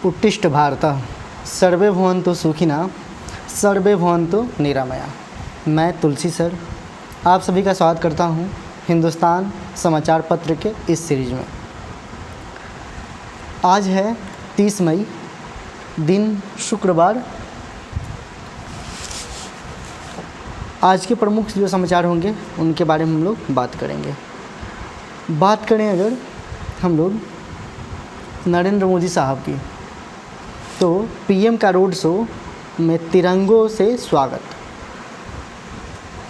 उत्तिष्ठ भारतः सर्वे भवन्तु सुखिनः सर्वे भवन्तु निरामया। मैं तुलसी सर आप सभी का स्वागत करता हूं हिंदुस्तान समाचार पत्र के इस सीरीज में। आज है 30 मई, दिन शुक्रवार। आज के प्रमुख जो समाचार होंगे उनके बारे में हम लोग बात करेंगे। बात करें अगर हम लोग नरेंद्र मोदी साहब की, तो पीएम का रोड शो में तिरंगों से स्वागत।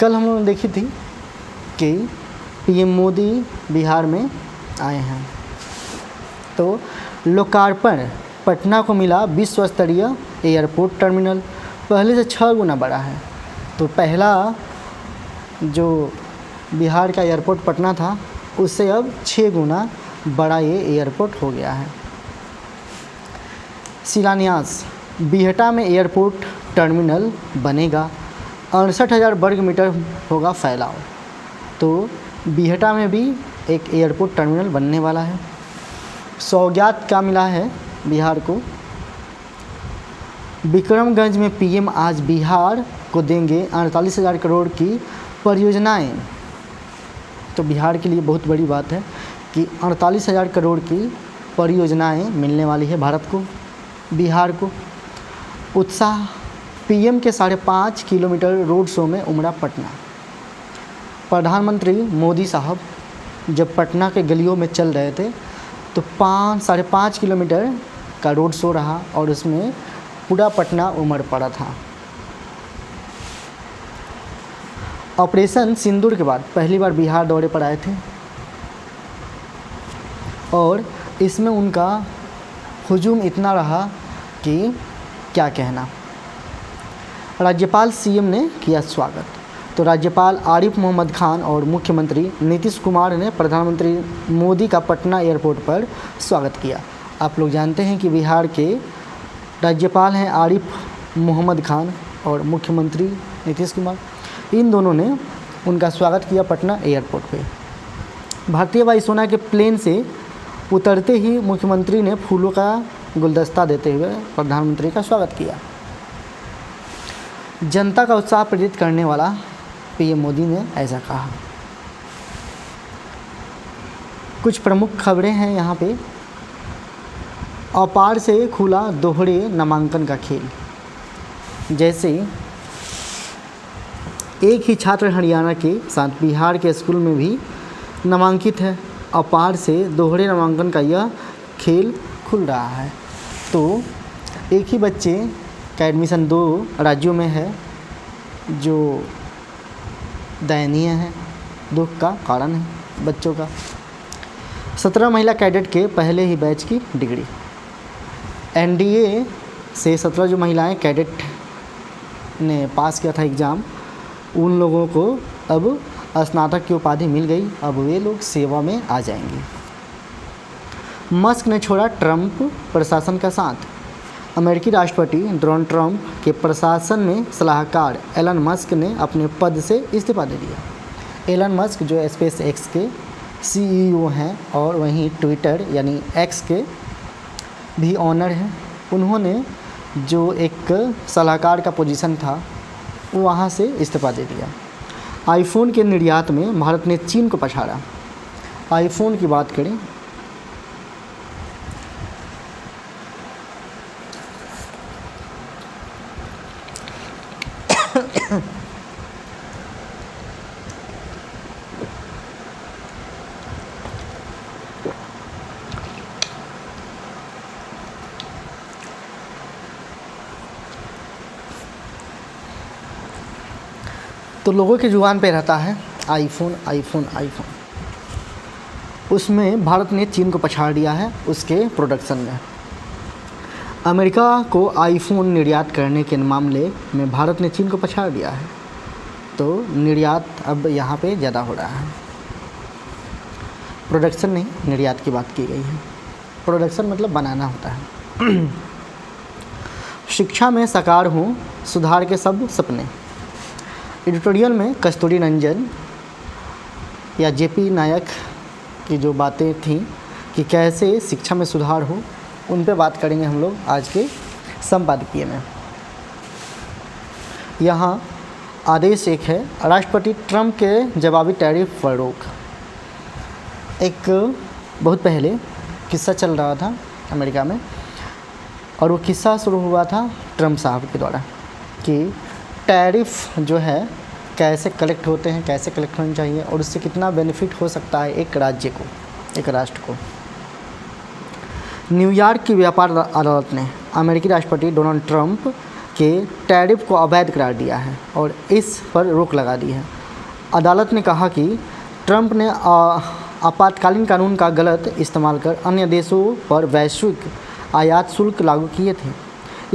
कल हम लोगों ने देखी थी कि पीएम मोदी बिहार में आए हैं, तो लोकार्पण पटना को मिला विश्व स्तरीय एयरपोर्ट टर्मिनल। पहले से 6 गुना बड़ा है। तो पहला जो बिहार का एयरपोर्ट पटना था, उससे अब 6 गुना बड़ा ये एयरपोर्ट हो गया है। शिलान्यास, बीहटा में एयरपोर्ट टर्मिनल बनेगा। 68,000 वर्ग मीटर होगा फैलाव। तो बीहटा में भी एक एयरपोर्ट टर्मिनल बनने वाला है। सौगात क्या मिला है बिहार को? विक्रमगंज में पीएम आज बिहार को देंगे 48,000 करोड़ की परियोजनाएं। तो बिहार के लिए बहुत बड़ी बात है कि 48,000 करोड़ की परियोजनाएं मिलने वाली है भारत को, बिहार को। उत्साह, पीएम के 5.5 किलोमीटर रोड शो में उमड़ा पटना। प्रधानमंत्री मोदी साहब जब पटना के गलियों में चल रहे थे, तो 5.5 किलोमीटर का रोड शो रहा और उसमें पूरा पटना उमड़ पड़ा था। ऑपरेशन सिंदूर के बाद पहली बार बिहार दौरे पर आए थे और इसमें उनका हुजूम इतना रहा कि क्या कहना। राज्यपाल सीएम ने किया स्वागत। तो राज्यपाल आरिफ मोहम्मद खान और मुख्यमंत्री नीतीश कुमार ने प्रधानमंत्री मोदी का पटना एयरपोर्ट पर स्वागत किया। आप लोग जानते हैं कि बिहार के राज्यपाल हैं आरिफ मोहम्मद खान और मुख्यमंत्री नीतीश कुमार। इन दोनों ने उनका स्वागत किया पटना एयरपोर्ट पे। भारतीय वायुसेना के प्लेन से उतरते ही मुख्यमंत्री ने फूलों का गुलदस्ता देते हुए प्रधानमंत्री का स्वागत किया। जनता का उत्साह प्रेरित करने वाला पीएम मोदी ने ऐसा कहा। कुछ प्रमुख खबरें हैं यहाँ पे। अपार से खुला दोहरे नामांकन का खेल। जैसे एक ही छात्र हरियाणा के साथ बिहार के स्कूल में भी नामांकित है। अपार से दोहरे नामांकन का यह खेल खुल रहा है। तो एक ही बच्चे का एडमिशन 2 राज्यों में है, जो दयनीय है, दुख का कारण है बच्चों का। 17 महिला कैडेट के पहले ही बैच की डिग्री। एनडीए से 17 जो महिलाएं कैडेट ने पास किया था एग्ज़ाम, उन लोगों को अब स्नातक की उपाधि मिल गई। अब वे लोग सेवा में आ जाएंगे। मस्क ने छोड़ा ट्रंप प्रशासन का साथ। अमेरिकी राष्ट्रपति डोनाल्ड ट्रंप के प्रशासन में सलाहकार एलन मस्क ने अपने पद से इस्तीफा दे दिया। एलन मस्क जो स्पेस एक्स के सीईओ हैं और वहीं ट्विटर यानी एक्स के भी ऑनर हैं, उन्होंने जो एक सलाहकार का पोजीशन था वहाँ से इस्तीफा दे दिया। आईफोन के निर्यात में भारत ने चीन को पछाड़ा। आईफोन की बात करें तो लोगों के जुबान पे रहता है आईफोन आईफोन आईफोन। उसमें भारत ने चीन को पछाड़ दिया है उसके प्रोडक्शन में। अमेरिका को आईफोन निर्यात करने के मामले में भारत ने चीन को पछाड़ दिया है। तो निर्यात अब यहाँ पे ज़्यादा हो रहा है। प्रोडक्शन नहीं, निर्यात की बात की गई है। प्रोडक्शन मतलब बनाना होता है। शिक्षा में साकार हों सुधार के सब सपने। एडिटोरियल में कस्तूरी रंजन या जेपी नायक की जो बातें थीं कि कैसे शिक्षा में सुधार हो, उन पे बात करेंगे हम लोग आज के संपादकीय में। यहाँ आदेश एक है, राष्ट्रपति ट्रंप के जवाबी टैरिफ पर रोक। एक बहुत पहले किस्सा चल रहा था अमेरिका में, और वो किस्सा शुरू हुआ था ट्रंप साहब के द्वारा कि टैरिफ जो है कैसे कलेक्ट होते हैं, कैसे कलेक्ट होने चाहिए और उससे कितना बेनिफिट हो सकता है एक राज्य को, एक राष्ट्र को। न्यूयॉर्क की व्यापार अदालत ने अमेरिकी राष्ट्रपति डोनाल्ड ट्रंप के टैरिफ को अवैध करार दिया है और इस पर रोक लगा दी है। अदालत ने कहा कि ट्रंप ने आपातकालीन कानून का गलत इस्तेमाल कर अन्य देशों पर वैश्विक आयात शुल्क लागू किए थे।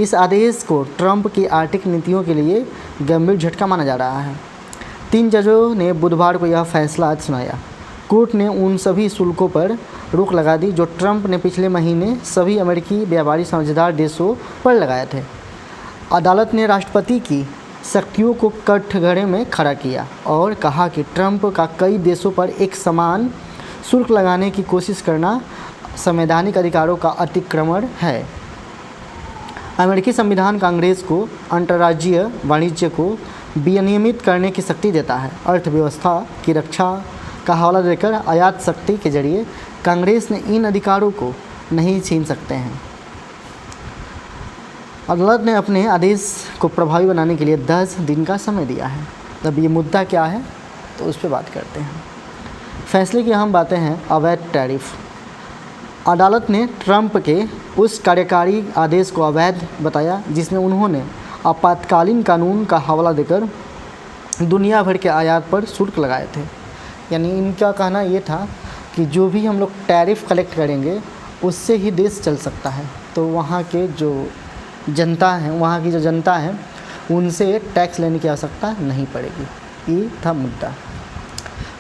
इस आदेश को ट्रंप की आर्थिक नीतियों के लिए गंभीर झटका माना जा रहा है। 3 जजों ने बुधवार को यह फैसला आज सुनाया। कोर्ट ने उन सभी शुल्कों पर रोक लगा दी जो ट्रंप ने पिछले महीने सभी अमेरिकी व्यापारी समझदार देशों पर लगाए थे। अदालत ने राष्ट्रपति की शक्तियों को कठघरे में खड़ा किया और कहा कि ट्रंप का कई देशों पर एक समान शुल्क लगाने की कोशिश करना संवैधानिक अधिकारों का अतिक्रमण है। अमेरिकी संविधान कांग्रेस को अंतर्राज्यीय वाणिज्य को विनियमित करने की शक्ति देता है। अर्थव्यवस्था की रक्षा का हवाला देकर आयात शक्ति के जरिए कांग्रेस ने इन अधिकारों को नहीं छीन सकते हैं। अदालत ने अपने आदेश को प्रभावी बनाने के लिए 10 दिन का समय दिया है। अब ये मुद्दा क्या है तो उस पर बात करते हैं। फैसले की अहम बातें हैं। अवैध टैरिफ। अदालत ने ट्रंप के उस कार्यकारी आदेश को अवैध बताया जिसमें उन्होंने आपातकालीन कानून का हवाला देकर दुनिया भर के आयात पर शुल्क लगाए थे। यानी इनका कहना ये था कि जो भी हम लोग टैरिफ कलेक्ट करेंगे उससे ही देश चल सकता है। तो वहाँ के जो जनता है, वहाँ की जो जनता है, उनसे टैक्स लेने की आवश्यकता नहीं पड़ेगी। ये था मुद्दा।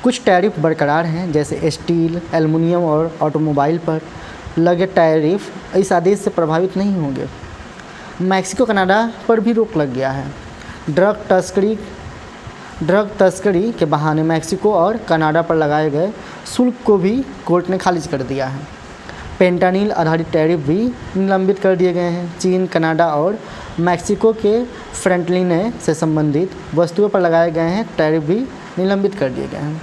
कुछ टैरिफ बरकरार हैं, जैसे स्टील, एल्युमिनियम और ऑटोमोबाइल पर लगे टैरिफ इस आदेश से प्रभावित नहीं होंगे। मैक्सिको कनाडा पर भी रोक लग गया है। ड्रग तस्करी के बहाने मैक्सिको और कनाडा पर लगाए गए शुल्क को भी कोर्ट ने खारिज कर दिया है। पेंटानिल आधारित टैरिफ भी निलंबित कर दिए गए हैं। चीन, कनाडा और मैक्सिको के फ्रंटलाइन से संबंधित वस्तुओं पर लगाए गए हैं टैरिफ भी निलंबित कर दिए गए हैं।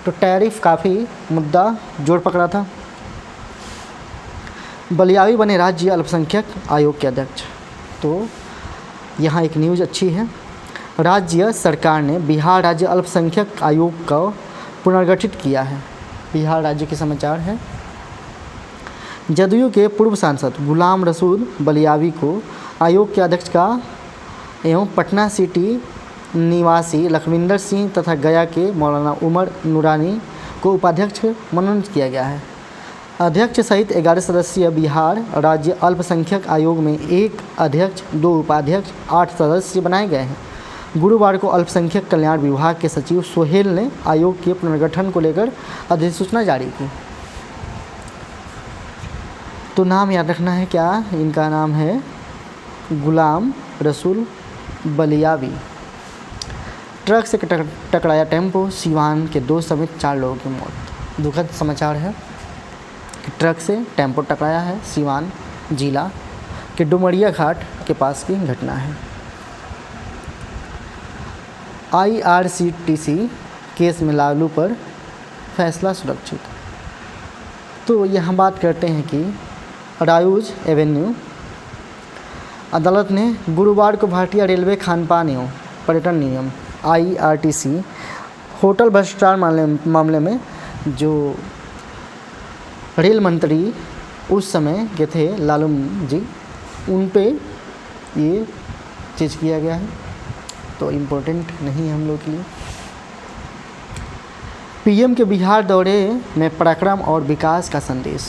तो टैरिफ काफ़ी मुद्दा जोर पकड़ा था। बलियावी बने राज्य अल्पसंख्यक आयोग के अध्यक्ष। तो यहाँ एक न्यूज़ अच्छी है। राज्य सरकार ने बिहार राज्य अल्पसंख्यक आयोग का पुनर्गठित किया है। बिहार राज्य के समाचार है। जदयू के पूर्व सांसद गुलाम रसूल बलियावी को आयोग के अध्यक्ष का एवं पटना सिटी निवासी लखविंदर सिंह तथा गया के मौलाना उमर नूरानी को उपाध्यक्ष मनोनीत किया गया है। अध्यक्ष सहित 11 सदस्यीय बिहार राज्य अल्पसंख्यक आयोग में 1 अध्यक्ष, 2 उपाध्यक्ष, 8 सदस्य बनाए गए हैं। गुरुवार को अल्पसंख्यक कल्याण विभाग के सचिव सोहेल ने आयोग के पुनर्गठन को लेकर अधिसूचना जारी की। तो नाम याद रखना है क्या, इनका नाम है गुलाम रसूल बलियावी। ट्रक से टकराया टेम्पो, सिवान के 2 समेत 4 लोगों की मौत। दुखद समाचार है कि ट्रक से टेम्पो टकराया है। सिवान जिला के डुमरिया घाट के पास की घटना है। IRCTC केस में लालू पर फैसला सुरक्षित। तो यहाँ बात करते हैं कि रायूज एवेन्यू अदालत ने गुरुवार को भारतीय रेलवे खानपान एवं पर्यटन नियम IRTC होटल भ्रष्टाचार मामले में जो रेल मंत्री उस समय के थे लालू जी, उन पे ये चीज़ किया गया है। तो इम्पोर्टेंट नहीं है हम लोग के लिए। PM के बिहार दौरे में पराक्रम और विकास का संदेश।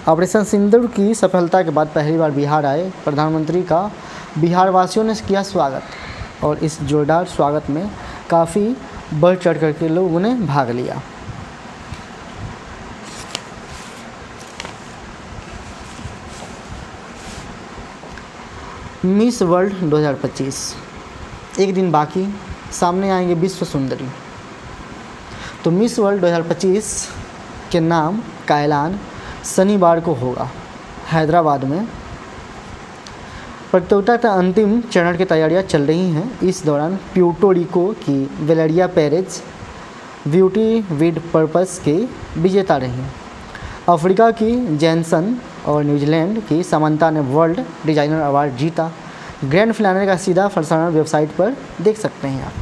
ऑपरेशन सिंदूर की सफलता के बाद पहली बार बिहार आए प्रधानमंत्री का बिहार वासियों ने किया स्वागत और इस जोरदार स्वागत में काफ़ी बढ़ चढ़ कर के लोगों ने भाग लिया। मिस वर्ल्ड 2025 एक दिन बाकी, सामने आएंगे विश्व सुंदरी। तो मिस वर्ल्ड 2025 के नाम का ऐलान शनिवार को होगा। हैदराबाद में। प्रतियोगिता का अंतिम चरण की तैयारियां चल रही हैं। इस दौरान प्यूर्टो रिको की Valeria Perez beauty with purpose के विजेता रही। अफ्रीका की जैनसन और न्यूजीलैंड की समांता ने वर्ल्ड डिजाइनर अवार्ड जीता। ग्रैंड फिनाले का सीधा प्रसारण वेबसाइट पर देख सकते हैं आप।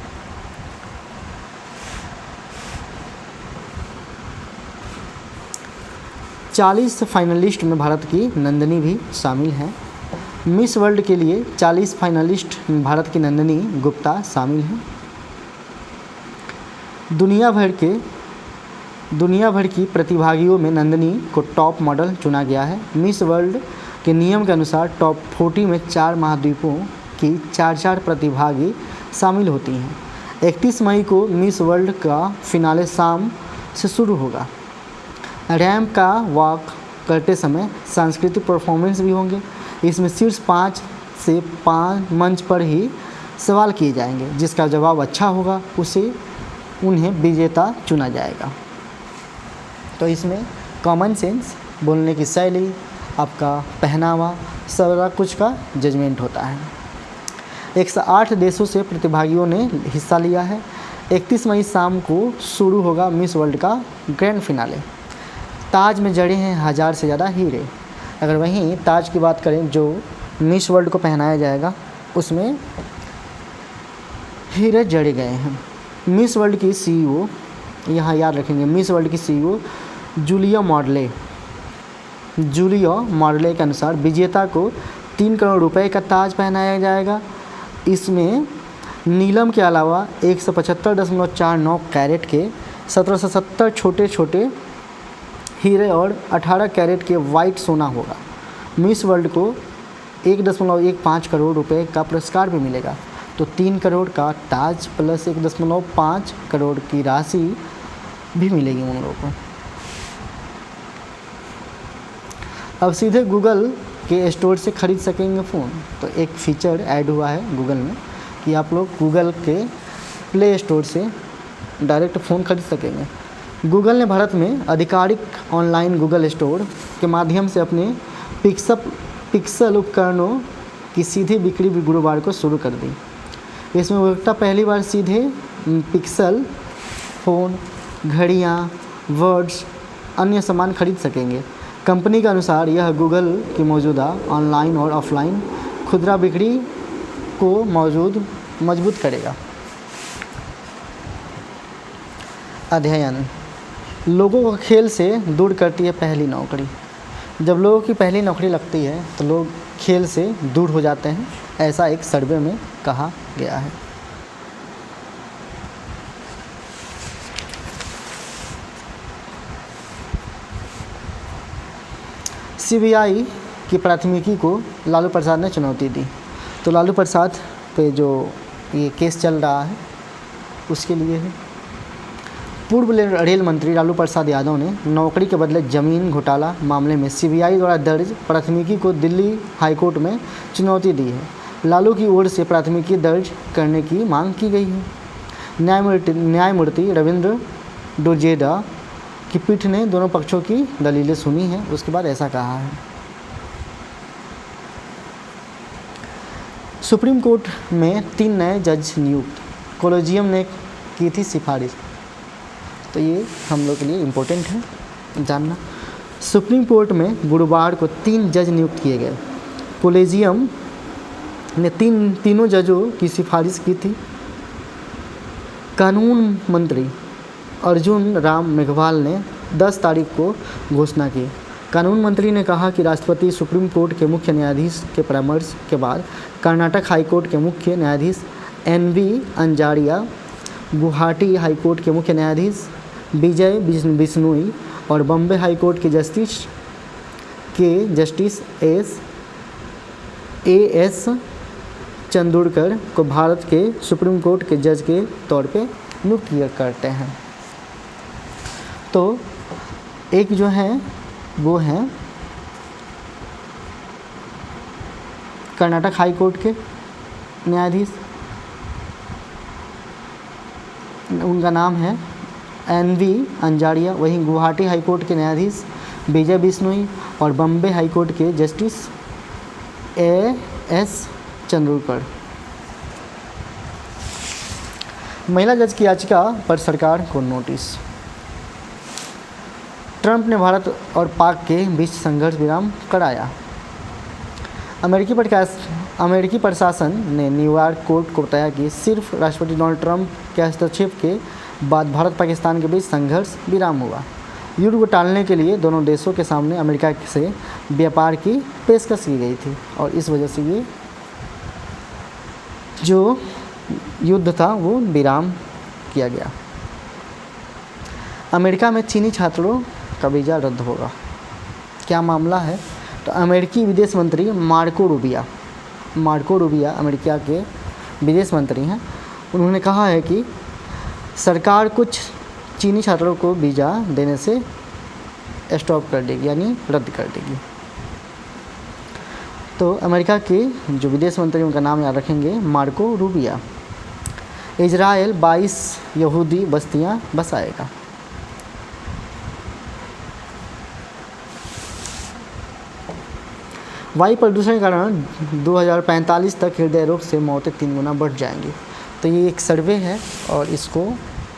चालीस फाइनलिस्ट में भारत की नंदिनी भी शामिल हैं। मिस वर्ल्ड के लिए 40 फाइनलिस्ट में भारत की नंदिनी गुप्ता शामिल हैं। दुनिया भर की प्रतिभागियों में नंदिनी को टॉप मॉडल चुना गया है। मिस वर्ल्ड के नियम के अनुसार टॉप 40 में 4 महाद्वीपों की 4 प्रतिभागी शामिल होती हैं। 31 मई को मिस वर्ल्ड का फिनाले शाम से शुरू होगा। रैंप का वॉक करते समय सांस्कृतिक परफॉर्मेंस भी होंगे। इसमें शीर्ष 5 से 5 मंच पर ही सवाल किए जाएंगे। जिसका जवाब अच्छा होगा उन्हें विजेता चुना जाएगा। तो इसमें कॉमन सेंस, बोलने की शैली, आपका पहनावा, सारा कुछ का जजमेंट होता है। 108 देशों से प्रतिभागियों ने हिस्सा लिया है। 31 मई शाम को शुरू होगा मिस वर्ल्ड का ग्रैंड फिनाले। ताज में जड़े हैं 1000 से ज़्यादा हीरे। अगर वहीं ताज की बात करें जो मिस वर्ल्ड को पहनाया जाएगा, उसमें हीरे जड़े गए हैं। मिस वर्ल्ड की सीईओ, यहाँ याद रखेंगे, मिस वर्ल्ड की सीईओ जूलिया मॉडले के अनुसार विजेता को 3 करोड़ रुपए का ताज पहनाया जाएगा। इसमें नीलम के अलावा 175.49 कैरेट के 1770 छोटे छोटे हीरे और 18 कैरेट के वाइट सोना होगा। मिस वर्ल्ड को 1.15 करोड़ रुपए का पुरस्कार भी मिलेगा। तो 3 करोड़ का ताज प्लस 1.5 करोड़ की राशि भी मिलेगी उन लोगों को। अब सीधे गूगल के स्टोर से ख़रीद सकेंगे फ़ोन। तो एक फ़ीचर ऐड हुआ है गूगल में कि आप लोग गूगल के प्ले स्टोर से डायरेक्ट फ़ोन खरीद सकेंगे। गूगल ने भारत में आधिकारिक ऑनलाइन गूगल स्टोर के माध्यम से अपने पिक्सल उपकरणों की सीधी बिक्री भी गुरुवार को शुरू कर दी। इसमें उपभोक्ता पहली बार सीधे पिक्सल फ़ोन, घड़ियाँ, वर्ड्स, अन्य सामान खरीद सकेंगे। कंपनी के अनुसार यह गूगल की मौजूदा ऑनलाइन और ऑफलाइन खुदरा बिक्री को मजबूत करेगा। अध्ययन लोगों को खेल से दूर करती है पहली नौकरी। जब लोगों की पहली नौकरी लगती है तो लोग खेल से दूर हो जाते हैं, ऐसा एक सर्वे में कहा गया है। सीबीआई की प्राथमिकी को लालू प्रसाद ने चुनौती दी। तो लालू प्रसाद पे जो ये केस चल रहा है उसके लिए है। पूर्व रेल मंत्री लालू प्रसाद यादव ने नौकरी के बदले ज़मीन घोटाला मामले में सीबीआई द्वारा दर्ज प्राथमिकी को दिल्ली हाईकोर्ट में चुनौती दी है। लालू की ओर से प्राथमिकी दर्ज करने की मांग की गई है। न्यायमूर्ति रविंद्र डोजेदा की पीठ ने दोनों पक्षों की दलीलें सुनी हैं। उसके बाद ऐसा कहा है। सुप्रीम कोर्ट में 3 नए जज नियुक्त, कोलेजियम ने की थी सिफारिश। तो ये हम लोग के लिए इम्पोर्टेंट है जानना। सुप्रीम कोर्ट में गुरुवार को 3 जज नियुक्त किए गए। कोलेजियम ने तीनों जजों की सिफारिश की थी। कानून मंत्री अर्जुन राम मेघवाल ने 10 तारीख को घोषणा की। कानून मंत्री ने कहा कि राष्ट्रपति सुप्रीम कोर्ट के मुख्य न्यायाधीश के परामर्श के बाद कर्नाटक हाईकोर्ट के मुख्य न्यायाधीश एन.वी. अंजारिया, गुवाहाटी हाईकोर्ट के मुख्य न्यायाधीश विजय बिश्नोई और बॉम्बे हाईकोर्ट के जस्टिस एस चंदोरकर को भारत के सुप्रीम कोर्ट के जज के तौर पे नियुक्त करते हैं। तो एक जो है वो हैं कर्नाटक हाई कोर्ट के न्यायाधीश, उनका नाम है एन.वी. अंजारिया। वहीं गुवाहाटी हाई कोर्ट के न्यायाधीश विजय बिश्नोई और बम्बे हाई कोर्ट के जस्टिस A.S. चंद्रकर। महिला जज की याचिका पर सरकार को नोटिस। ट्रंप ने भारत और पाक के बीच संघर्ष विराम कराया। अमेरिकी प्रशासन ने न्यूयॉर्क कोर्ट को बताया कि सिर्फ राष्ट्रपति डोनाल्ड ट्रंप के हस्तक्षेप के बाद भारत पाकिस्तान के बीच संघर्ष विराम हुआ। युद्ध को टालने के लिए दोनों देशों के सामने अमेरिका से व्यापार की पेशकश की गई थी और इस वजह से ये जो युद्ध था वो विराम किया गया। अमेरिका में चीनी छात्रों का वीज़ा रद्द होगा। क्या मामला है? तो अमेरिकी विदेश मंत्री मार्को रूबिया अमेरिका के विदेश मंत्री हैं। उन्होंने कहा है कि सरकार कुछ चीनी छात्रों को वीज़ा देने से स्टॉप कर देगी, यानी रद्द कर देगी। तो अमेरिका के जो विदेश मंत्री उनका नाम याद रखेंगे, मार्को रूबिया। इजराइल 22 यहूदी बस्तियां बसाएगा। वायु प्रदूषण के कारण 2045 तक हृदय रोग से मौतें 3 गुना बढ़ जाएंगी। तो ये एक सर्वे है और इसको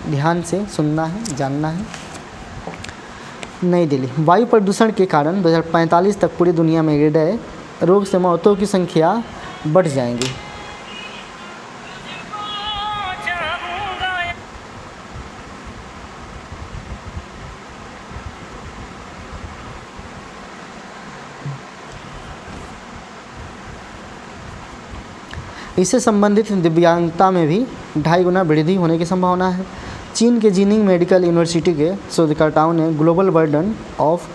ध्यान से सुनना है, जानना है। नई दिल्ली, वायु प्रदूषण के कारण 2045 तक पूरी दुनिया में हृदय रोग से मौतों की संख्या बढ़ जाएंगी। इससे संबंधित दिव्यांगता में भी 2.5 गुना वृद्धि होने की संभावना है। चीन के जीनिंग मेडिकल यूनिवर्सिटी के शोधकर्ताओं ने ग्लोबल बर्डन ऑफ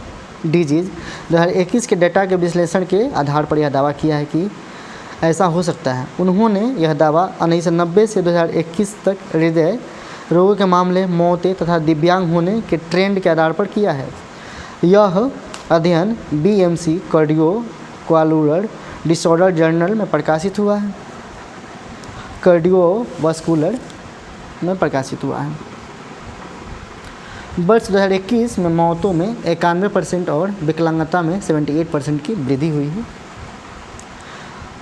डिजीज़ 2021 के डेटा के विश्लेषण के आधार पर यह दावा किया है कि ऐसा हो सकता है। उन्होंने यह दावा 1990 से 2021 तक हृदय रोगों के मामले, मौतें तथा दिव्यांग होने के ट्रेंड के आधार पर किया है। यह अध्ययन BMC कार्डियोवास्कुलर डिसऑर्डर जर्नल में प्रकाशित हुआ है। कार्डियोवास्कुलर में प्रकाशित हुआ है। वर्ष 2021 में मौतों में 91% और विकलांगता में 78% की वृद्धि हुई है।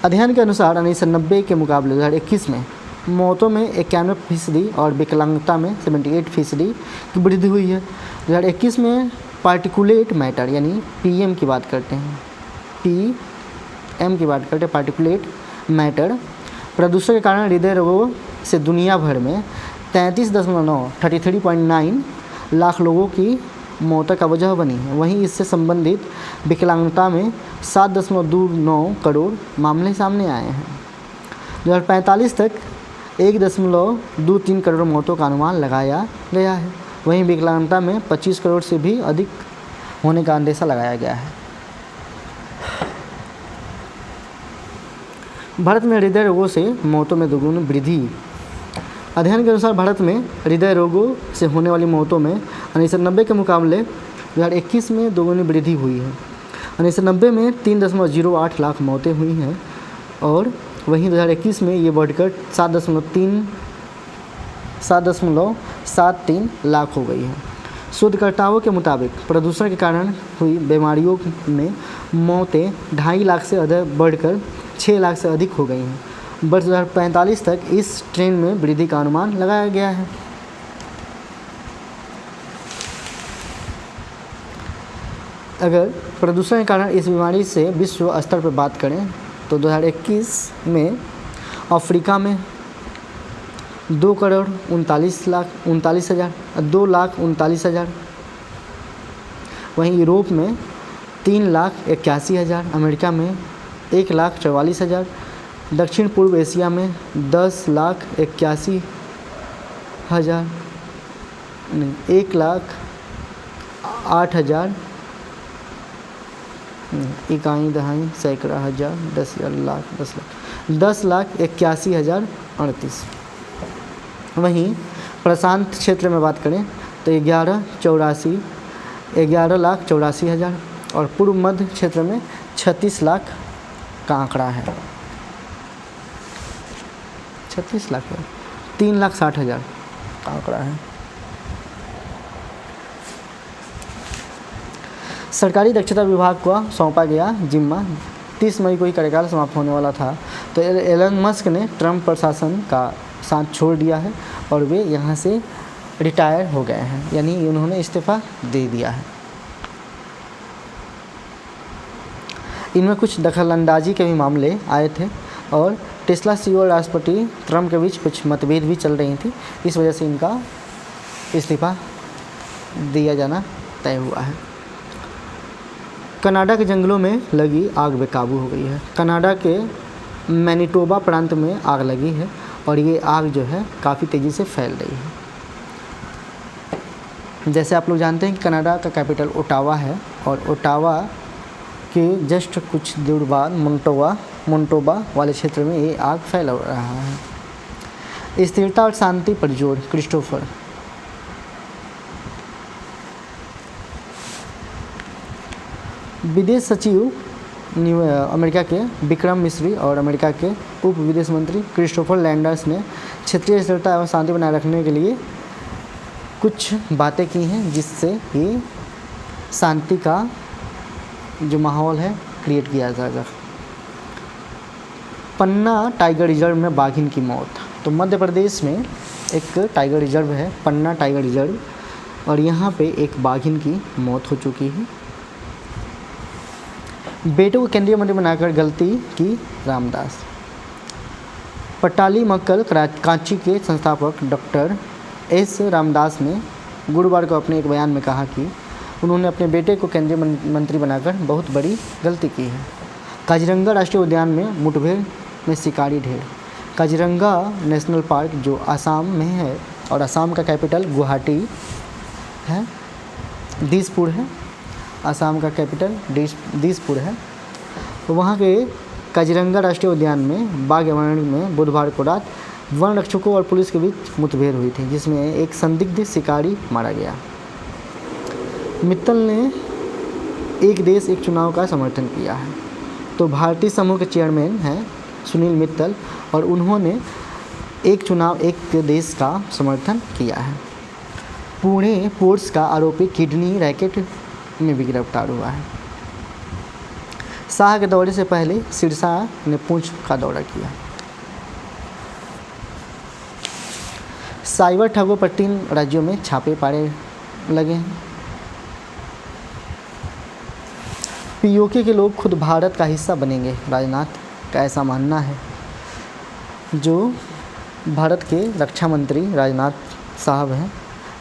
अध्ययन के अनुसार 1990 के मुकाबले 2021 में मौतों में 91% और विकलांगता में 78% की वृद्धि हुई है। 2021 में पार्टिकुलेट मैटर यानी PM की बात करते हैं, पार्टिकुलेट मैटर प्रदूषण के कारण हृदय रोगों से दुनिया भर में 33.9 लाख लोगों की मौत का वजह बनी है। वहीं इससे संबंधित विकलांगता में 7.29 करोड़ मामले सामने आए हैं। 2045 तक 1.23 करोड़ मौतों का अनुमान लगाया गया है। वहीं विकलांगता में 25 करोड़ से भी अधिक होने का अंदेशा लगाया गया है। भारत में हृदय रोगों से मौतों में दोगुनी वृद्धि। अध्ययन के अनुसार भारत में हृदय रोगों से होने वाली मौतों में 1990 के मुकाबले 2021 में दोगुनी वृद्धि हुई है। 1990 में 3.08 लाख मौतें हुई हैं और वहीं 2021 में ये बढ़कर 7.73 लाख हो गई है। शोधकर्ताओं के मुताबिक प्रदूषण के कारण हुई बीमारियों में मौतें 2.5 लाख से अधिक बढ़कर 6 लाख से अधिक हो गई हैं। वर्ष 2045 तक इस ट्रेंड में वृद्धि का अनुमान लगाया गया है। अगर प्रदूषण के कारण इस बीमारी से विश्व स्तर पर बात करें तो 2021 में अफ्रीका में 2,39,000, वहीं यूरोप में 3,81,000, अमेरिका में 1,44,000, दक्षिण पूर्व एशिया में 10,81,000 नहीं 1,08,000 इकाई दहाई सैकड़ा हज़ार 10,81,038। वहीं प्रशांत क्षेत्र में बात करें तो 11,84,000 और पूर्व मध्य क्षेत्र में 36 लाख का आंकड़ा है। 36 लाख है, 3,60,000 का आंकड़ा है। सरकारी दक्षता विभाग को सौंपा गया जिम्मा। 30 मई को ही कार्यकाल समाप्त होने वाला था, तो एलन मस्क ने ट्रंप प्रशासन का साथ छोड़ दिया है और वे यहाँ से रिटायर हो गए हैं, यानी उन्होंने इस्तीफ़ा दे दिया है। इनमें कुछ दखलंदाजी के भी मामले आए थे और टेस्ला सीईओ और राष्ट्रपति ट्रंप के बीच कुछ मतभेद भी चल रही थी, इस वजह से इनका इस्तीफ़ा दिया जाना तय हुआ है। कनाडा के जंगलों में लगी आग बेकाबू हो गई है। कनाडा के मैनिटोबा प्रांत में आग लगी है और ये आग जो है काफ़ी तेज़ी से फैल रही है। जैसे आप लोग जानते हैं कि कनाडा का कैपिटल ओटावा है और ओटावा के जस्ट कुछ दूर बाद मोन्टोबा वाले क्षेत्र में ये आग फैल रहा है। स्थिरता और शांति पर जोर। क्रिस्टोफर विदेश सचिव अमेरिका के विक्रम मिस्री और अमेरिका के उप विदेश मंत्री क्रिस्टोफर लैंडर्स ने क्षेत्रीय स्थिरता एवं शांति बनाए रखने के लिए कुछ बातें की हैं, जिससे ये शांति का जो माहौल है क्रिएट किया जाएगा। पन्ना टाइगर रिजर्व में बाघिन की मौत। तो मध्य प्रदेश में एक टाइगर रिजर्व है, पन्ना टाइगर रिजर्व, और यहाँ पे एक बाघिन की मौत हो चुकी है। बेटे को केंद्रीय मंत्री बनाकर गलती की रामदास। पटाली मक्कल कांची के संस्थापक डॉक्टर एस रामदास ने गुरुवार को अपने एक बयान में कहा कि उन्होंने अपने बेटे को केंद्रीय मंत्री बनाकर बहुत बड़ी गलती की है। काजीरंगा राष्ट्रीय उद्यान में मुठभेड़ में शिकारी ढेर। काजीरंगा नेशनल पार्क जो आसाम में है और आसाम का कैपिटल गुवाहाटी है, दिसपुर है, आसाम का कैपिटल दिसपुर है। तो वहाँ के काजीरंगा राष्ट्रीय उद्यान में बाघ अभयारण्य में बुधवार को रात वन रक्षकों और पुलिस के बीच मुठभेड़ हुई थी, जिसमें एक संदिग्ध शिकारी मारा गया। मित्तल ने एक देश एक चुनाव का समर्थन किया है। तो भारतीय समूह के चेयरमैन हैं सुनील मित्तल और उन्होंने एक चुनाव एक देश का समर्थन किया है। पुणे पोर्ट्स का आरोपी किडनी रैकेट में भी गिरफ्तार हुआ है। शाह के दौरे से पहले सिरसा ने पुंछ का दौरा किया। साइबर ठगों पर 3 राज्यों में छापे पारे लगे हैं। पीओके के लोग खुद भारत का हिस्सा बनेंगे, राजनाथ का ऐसा मानना है। जो भारत के रक्षा मंत्री राजनाथ साहब हैं,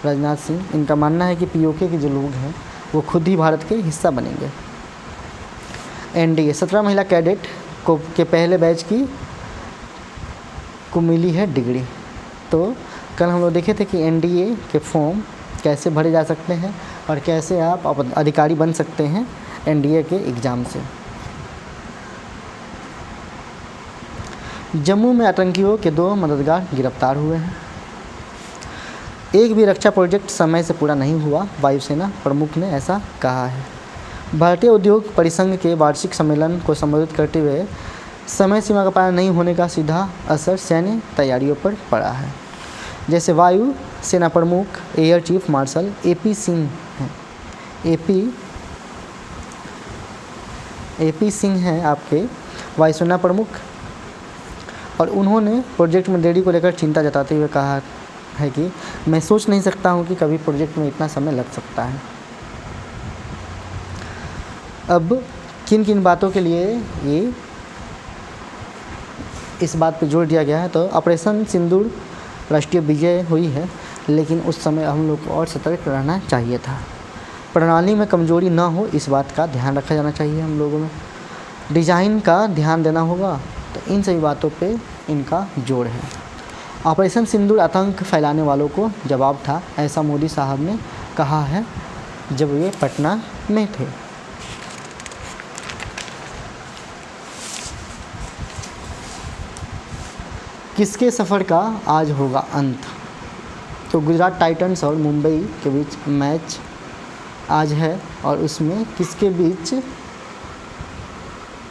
राजनाथ सिंह, इनका मानना है कि पीओके के जो लोग हैं वो खुद ही भारत के हिस्सा बनेंगे। एनडीए 17 महिला कैडेट के पहले बैच को मिली है डिग्री। तो कल हम लोग देखे थे कि एनडीए के फॉर्म कैसे भरे जा सकते हैं और कैसे आप अधिकारी बन सकते हैं एनडीए के एग्ज़ाम से। जम्मू में आतंकियों के 2 मददगार गिरफ्तार हुए हैं। एक भी रक्षा प्रोजेक्ट समय से पूरा नहीं हुआ, वायुसेना प्रमुख ने ऐसा कहा है। भारतीय उद्योग परिसंघ के वार्षिक सम्मेलन को संबोधित करते हुए समय सीमा का पालन नहीं होने का सीधा असर सैन्य तैयारियों पर पड़ा है। जैसे वायु सेना प्रमुख air chief marshal AP Singh हैं। एपी सिंह हैं आपके वायुसेना प्रमुख, और उन्होंने प्रोजेक्ट में देरी को लेकर चिंता जताते हुए कहा है कि मैं सोच नहीं सकता हूं कि कभी प्रोजेक्ट में इतना समय लग सकता है। अब किन किन बातों के लिए ये इस बात पे जोर दिया गया है, तो ऑपरेशन सिंदूर राष्ट्रीय विजय हुई है, लेकिन उस समय हम लोग को और सतर्क रहना चाहिए था। प्रणाली में कमजोरी ना हो, इस बात का ध्यान रखा जाना चाहिए हम लोगों में। डिज़ाइन का ध्यान देना होगा, तो इन सभी बातों पे इनका जोर है। ऑपरेशन सिंदूर आतंक फैलाने वालों को जवाब था, ऐसा मोदी साहब ने कहा है जब वे पटना में थे। किसके सफ़र का आज होगा अंत? तो गुजरात टाइटंस और मुंबई के बीच मैच आज है, और उसमें किसके बीच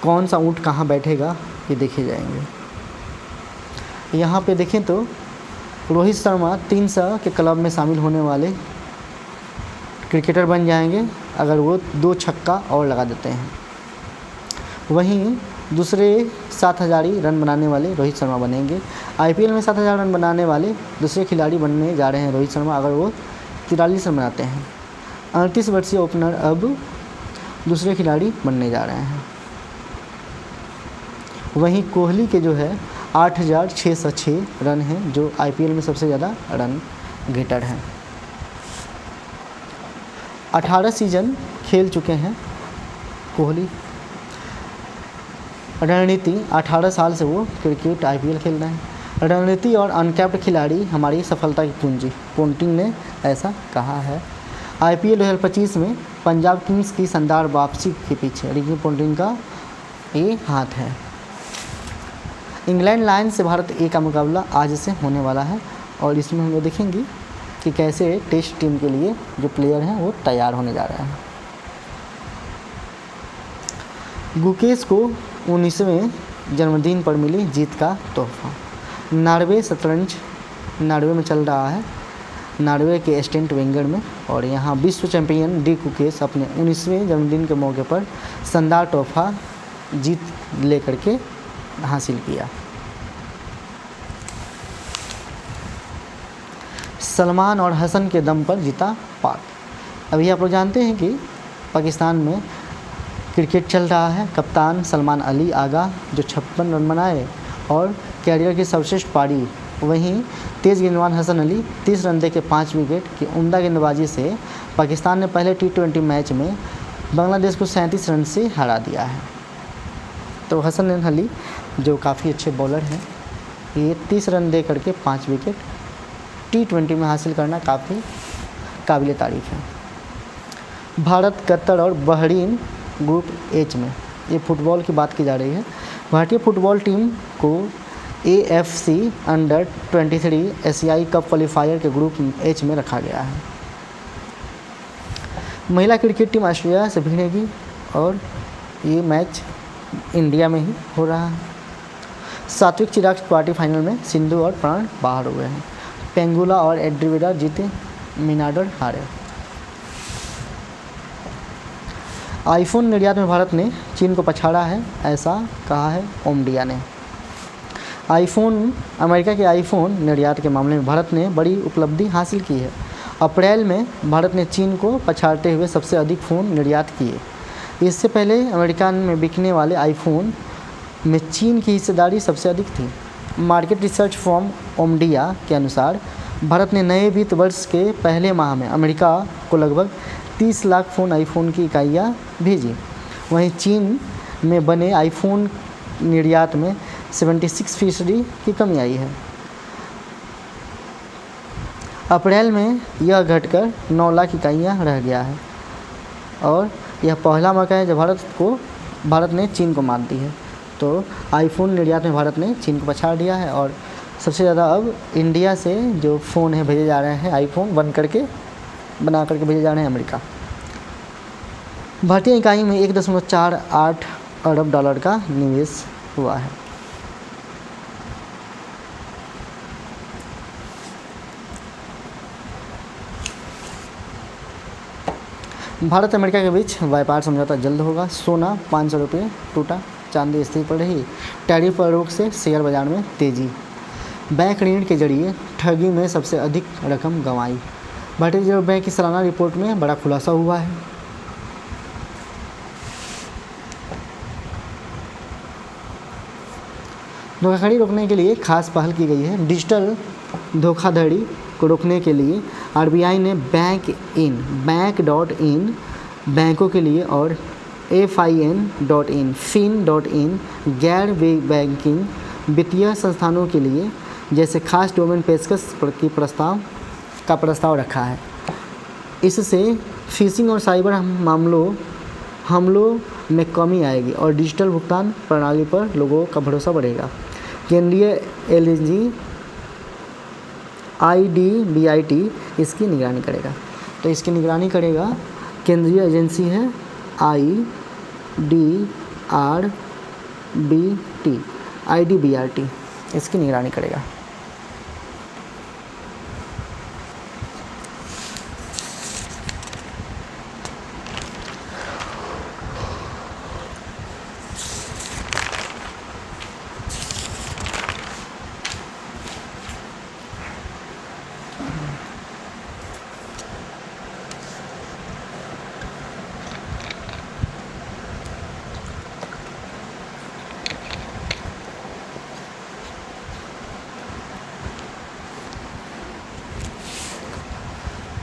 कौन सा ऊँट कहाँ बैठेगा ये देखे जाएंगे। यहाँ पे देखें तो रोहित शर्मा 300 के क्लब में शामिल होने वाले क्रिकेटर बन जाएंगे अगर वो 2 छक्का और लगा देते हैं। वहीं दूसरे 7,000 रन बनाने वाले रोहित शर्मा बनेंगे। आईपीएल में 7,000 रन बनाने वाले दूसरे खिलाड़ी बनने जा रहे हैं रोहित शर्मा, अगर वो 43 रन बनाते हैं। 38 वर्षीय ओपनर अब दूसरे खिलाड़ी बनने जा रहे हैं। वहीं कोहली के जो है 8,606 रन हैं, जो आईपीएल में सबसे ज़्यादा रन गेटर हैं। 18 सीजन खेल चुके हैं कोहली। रणनीति 18 साल से वो क्रिकेट आईपीएल खेल रहे हैं। रणनीति और अनकैप्ड खिलाड़ी हमारी सफलता की पूंजी, पोंटिंग ने ऐसा कहा है। आईपीएल 2025 में पंजाब किंग्स की शानदार वापसी के पीछे रिकी पोंटिंग का ये हाथ है। इंग्लैंड लायंस से भारत ए का मुकाबला आज से होने वाला है और इसमें हम लोग देखेंगे कि कैसे टेस्ट टीम के लिए जो प्लेयर हैं वो तैयार होने जा रहे हैं। गुकेश को 19वें जन्मदिन पर मिली जीत का तोहफा। नॉर्वे शतरंज नॉर्वे में चल रहा है, नॉर्वे के स्टेंट वेंगर में, और यहाँ विश्व चैंपियन डी गुकेश अपने 19वें जन्मदिन के मौके पर शानदार तोहफा जीत लेकर के हासिल किया। सलमान और हसन के दम पर जीता पाक। अभी आप लोग जानते हैं कि पाकिस्तान में क्रिकेट चल रहा है। कप्तान सलमान अली आगा जो 56 रन बनाए और कैरियर की सर्वश्रेष्ठ पारी। वहीं तेज़ गेंदबाज हसन अली 30 रन देके 5 विकेट की उम्दा गेंदबाजी से पाकिस्तान ने पहले T20 मैच में बांग्लादेश को 37 रन से हरा दिया है। तो हसन अली जो काफ़ी अच्छे बॉलर हैं, ये 30 रन दे करके 5 विकेट T20 में हासिल करना काफ़ी काबिल तारीफ़ है। भारत, कतर और बहरीन ग्रुप एच में, ये फुटबॉल की बात की जा रही है। भारतीय फुटबॉल टीम को AFC अंडर-23 एशियाई कप क्वालिफायर के ग्रुप एच में रखा गया है। महिला क्रिकेट टीम ऑस्ट्रेलिया से भिड़ेगी और ये मैच इंडिया में ही हो रहा है। सात्विक चिराग क्वार्टर फाइनल में सिंधु और प्राण बाहर हुए हैं। पेंगुला और एड्रिवेडा जीते, मिनाडर हारे। आईफोन निर्यात में भारत ने चीन को पछाड़ा है, ऐसा कहा है ओमडिया ने। अमेरिका के आईफोन निर्यात के मामले में भारत ने बड़ी उपलब्धि हासिल की है। अप्रैल में भारत ने चीन को पछाड़ते हुए सबसे अधिक फ़ोन निर्यात किए। इससे पहले अमेरिका में बिकने वाले आईफोन में चीन की हिस्सेदारी सबसे अधिक थी। मार्केट रिसर्च फर्म ओमडिया के अनुसार भारत ने नए वित्त वर्ष के पहले माह में अमेरिका को लगभग 30 लाख फ़ोन आईफोन की इकाइयाँ भेजी। वहीं चीन में बने आईफोन निर्यात में 76% की कमी आई है। अप्रैल में यह घटकर 9 लाख इकाइयाँ रह गया है और यह पहला मौका है जब भारत ने चीन को मात दी है। तो आईफोन निर्यात में भारत ने चीन को पछाड़ दिया है और सबसे ज़्यादा अब इंडिया से जो फ़ोन है भेजे जा रहे हैं, आईफोन बना करके भेजे जा रहे हैं अमेरिका। भारतीय इकाई में 1.48 अरब डॉलर का निवेश हुआ है। भारत अमेरिका के बीच व्यापार समझौता जल्द होगा। सोना 500 रुपये टूटा, चांदी स्थिर पड़ रही। टैरिफ आरोप से शेयर बाजार में तेजी। बैंक ऋण के जरिए ठगी में सबसे अधिक रकम गंवाई। भारतीय रिजर्व बैंक की सालाना रिपोर्ट में बड़ा खुलासा हुआ है। धोखाधड़ी रोकने के लिए खास पहल की गई है। डिजिटल धोखाधड़ी को रोकने के लिए RBI ने बैंक.in बैंकों के लिए और fin.in गैर बैंकिंग वित्तीय संस्थानों के लिए जैसे खास डोमेन पेशकश की प्रस्ताव रखा है। इससे फिशिंग और साइबर हमलों में कमी आएगी और डिजिटल भुगतान प्रणाली पर लोगों का भरोसा बढ़ेगा। केंद्रीय एजेंसी IDBIT इसकी निगरानी करेगा। तो इसकी निगरानी करेगा केंद्रीय एजेंसी है IDBRT इसकी निगरानी करेगा।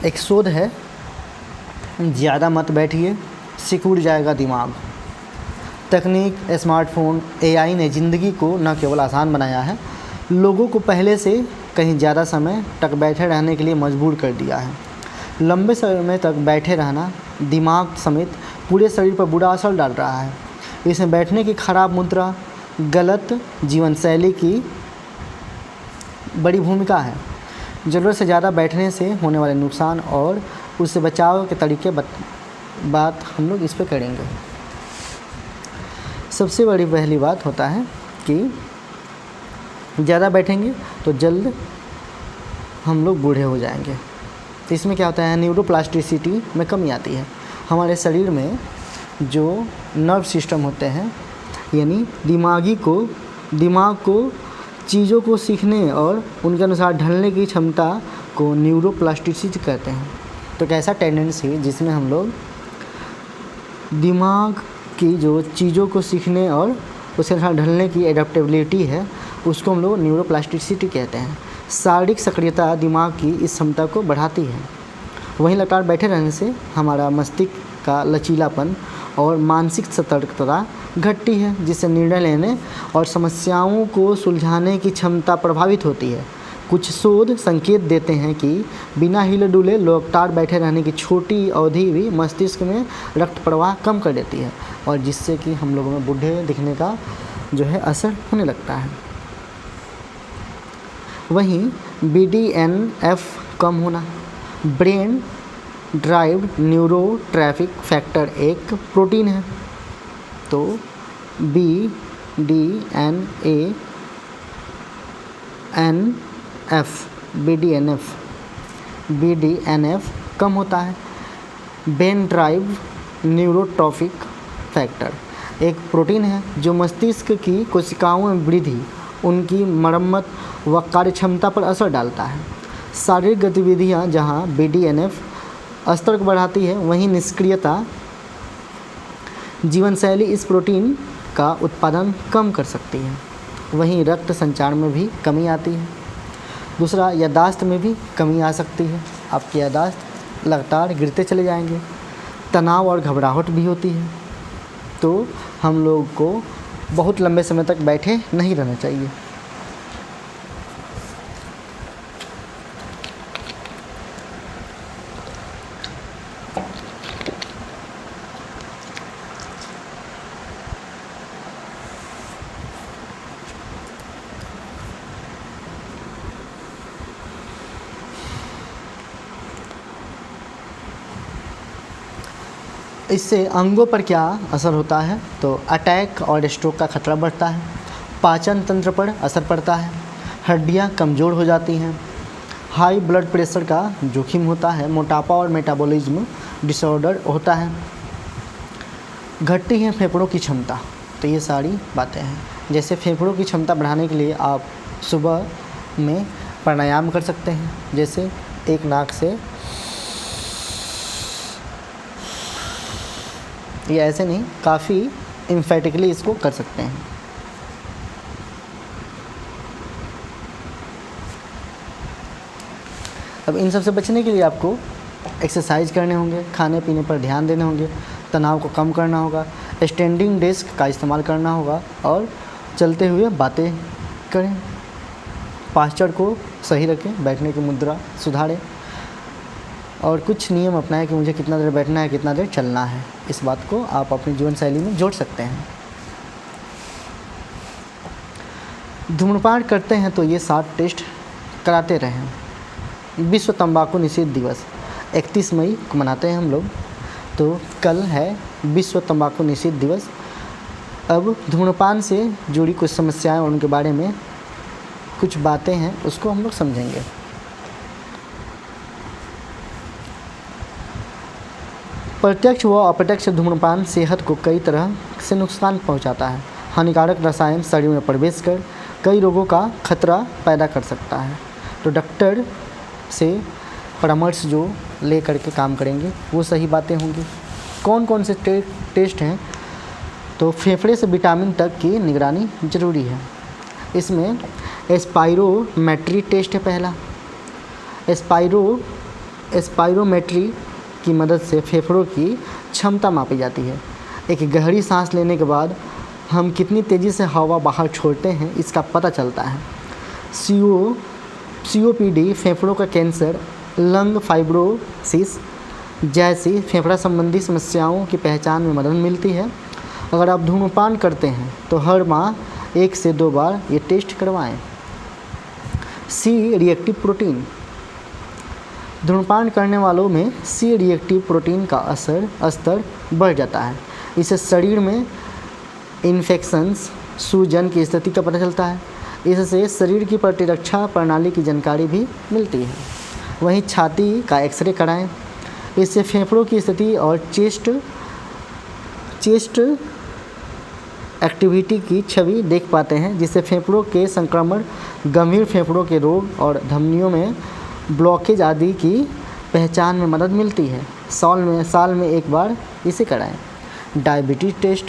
एक शोध है, ज़्यादा मत बैठिए, सिकुड़ जाएगा दिमाग। तकनीक, स्मार्टफ़ोन, एआई ने ज़िंदगी को न केवल आसान बनाया है, लोगों को पहले से कहीं ज़्यादा समय तक बैठे रहने के लिए मजबूर कर दिया है। लंबे समय तक बैठे रहना दिमाग समेत पूरे शरीर पर बुरा असर डाल रहा है। इसमें बैठने की खराब मुद्रा, गलत जीवन शैली की बड़ी भूमिका है। ज़रूरत से ज़्यादा बैठने से होने वाले नुकसान और उससे बचाव के तरीके बात हम लोग इस पे करेंगे। सबसे बड़ी पहली बात होता है कि ज़्यादा बैठेंगे तो जल्द हम लोग बूढ़े हो जाएंगे। तो इसमें क्या होता है, न्यूरोप्लास्टिसिटी में कमी आती है। हमारे शरीर में जो नर्व सिस्टम होते हैं, यानी दिमाग को चीज़ों को सीखने और उनके अनुसार ढलने की क्षमता को न्यूरोप्लास्टिसिटी कहते हैं। तो कैसा टेंडेंसी जिसमें हम लोग दिमाग की जो चीज़ों को सीखने और उसके अनुसार ढलने की एडेप्टेबिलिटी है, उसको हम लोग न्यूरोप्लास्टिसिटी कहते हैं। शारीरिक सक्रियता दिमाग की इस क्षमता को बढ़ाती है। वहीं लगातार बैठे रहने से हमारा मस्तिष्क का लचीलापन और मानसिक सतर्कता घटती है, जिससे निर्णय लेने और समस्याओं को सुलझाने की क्षमता प्रभावित होती है। कुछ शोध संकेत देते हैं कि बिना हिले डुले लगातार बैठे रहने की छोटी अवधि भी मस्तिष्क में रक्त प्रवाह कम कर देती है, और जिससे कि हम लोगों में बूढ़े दिखने का जो है असर होने लगता है। वहीं BDNF कम होना, ब्रेन ड्राइव्ड न्यूरोट्रॉफिक फैक्टर एक प्रोटीन है। तो BDNF कम होता है। ब्रेन ड्राइव न्यूरोट्रॉफिक फैक्टर एक प्रोटीन है जो मस्तिष्क की कोशिकाओं में वृद्धि, उनकी मरम्मत व कार्यक्षमता पर असर डालता है। शारीरिक गतिविधियां जहां BDNF स्तर को बढ़ाती है, वहीं निष्क्रियता जीवनशैली इस प्रोटीन का उत्पादन कम कर सकती है। वहीं रक्त संचार में भी कमी आती है। दूसरा, याददाश्त में भी कमी आ सकती है। आपकी याददाश्त लगातार गिरते चले जाएंगे। तनाव और घबराहट भी होती है। तो हम लोग को बहुत लंबे समय तक बैठे नहीं रहना चाहिए। इससे अंगों पर क्या असर होता है, तो अटैक और स्ट्रोक का खतरा बढ़ता है। पाचन तंत्र पर असर पड़ता है। हड्डियां कमज़ोर हो जाती हैं। हाई ब्लड प्रेशर का जोखिम होता है। मोटापा और मेटाबॉलिज्म डिसऑर्डर होता है। घटती है फेफड़ों की क्षमता। तो ये सारी बातें हैं। जैसे फेफड़ों की क्षमता बढ़ाने के लिए आप सुबह में प्राणायाम कर सकते हैं। जैसे एक नाक से, ये ऐसे नहीं, काफ़ी एम्फेटिकली इसको कर सकते हैं। अब इन सब से बचने के लिए आपको एक्सरसाइज करने होंगे, खाने पीने पर ध्यान देने होंगे, तनाव को कम करना होगा, स्टैंडिंग डेस्क का इस्तेमाल करना होगा और चलते हुए बातें करें। पास्चर को सही रखें, बैठने की मुद्रा सुधारें और कुछ नियम अपनाएं कि मुझे कितना देर बैठना है, कितना देर चलना है। इस बात को आप अपनी जीवन शैली में जोड़ सकते हैं। धूम्रपान करते हैं तो ये 7 टेस्ट कराते रहें। विश्व तंबाकू निषेध दिवस 31 मई को मनाते हैं हम लोग। तो कल है विश्व तंबाकू निषेध दिवस। अब धूम्रपान से जुड़ी कुछ समस्याएं और उनके बारे में कुछ बातें हैं, उसको हम लोग समझेंगे। प्रत्यक्ष व अप्रत्यक्ष धूम्रपान सेहत को कई तरह से नुकसान पहुंचाता है। हानिकारक रसायन शरीर में प्रवेश कर कई रोगों का खतरा पैदा कर सकता है। तो डॉक्टर से परामर्श जो ले करके काम करेंगे वो सही बातें होंगी। कौन कौन से टेस्ट हैं, तो फेफड़े से विटामिन तक की निगरानी ज़रूरी है। इसमें स्पायरोमेट्री टेस्ट है पहला। स्पाइरोमेट्री की मदद से फेफड़ों की क्षमता मापी जाती है। एक गहरी सांस लेने के बाद हम कितनी तेज़ी से हवा बाहर छोड़ते हैं इसका पता चलता है। COPD फेफड़ों का कैंसर, लंग फाइब्रोसिस जैसी फेफड़ा संबंधी समस्याओं की पहचान में मदद मिलती है। अगर आप धूम्रपान करते हैं तो हर माह 1 से 2 बार ये टेस्ट करवाएं। Reactive protein. धूम्रपान करने वालों में रिएक्टिव प्रोटीन का स्तर बढ़ जाता है। इससे शरीर में इन्फेक्शंस, सूजन की स्थिति का पता चलता है। इससे शरीर की प्रतिरक्षा प्रणाली की जानकारी भी मिलती है। वहीं छाती का एक्सरे कराएं। इससे फेफड़ों की स्थिति और चेस्ट एक्टिविटी की छवि देख पाते हैं, जिससे फेफड़ों के संक्रमण, गंभीर फेफड़ों के रोग और धमनियों में ब्लॉकेज आदि की पहचान में मदद मिलती है। साल में 1 बार इसे कराएं। Diabetes test.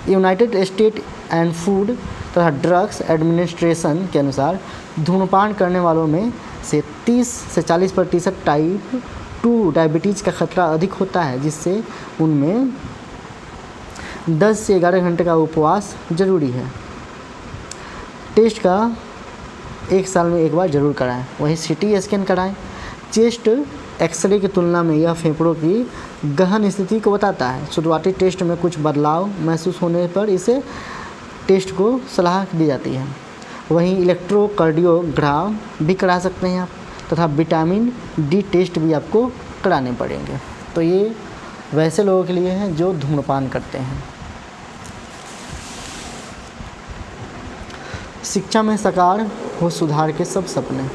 United State and food तथा ड्रग्स एडमिनिस्ट्रेशन के अनुसार धूम्रपान करने वालों में से 30 से 40% टाइप 2 डायबिटीज़ का खतरा अधिक होता है, जिससे उनमें 10 से 11 घंटे का उपवास जरूरी है। टेस्ट का 1 साल में 1 बार जरूर कराएं। वहीं CT स्कैन कराएं। चेस्ट एक्सरे की तुलना में यह फेफड़ों की गहन स्थिति को बताता है। शुरुआती टेस्ट में कुछ बदलाव महसूस होने पर इसे टेस्ट को सलाह दी जाती है। वहीं इलेक्ट्रोकार्डियोग्राम भी करा सकते हैं आप, तथा विटामिन D टेस्ट भी आपको कराने पड़ेंगे। तो ये वैसे लोगों के लिए हैं जो धूम्रपान करते हैं। शिक्षा में साकार हो सुधार के सब सपने।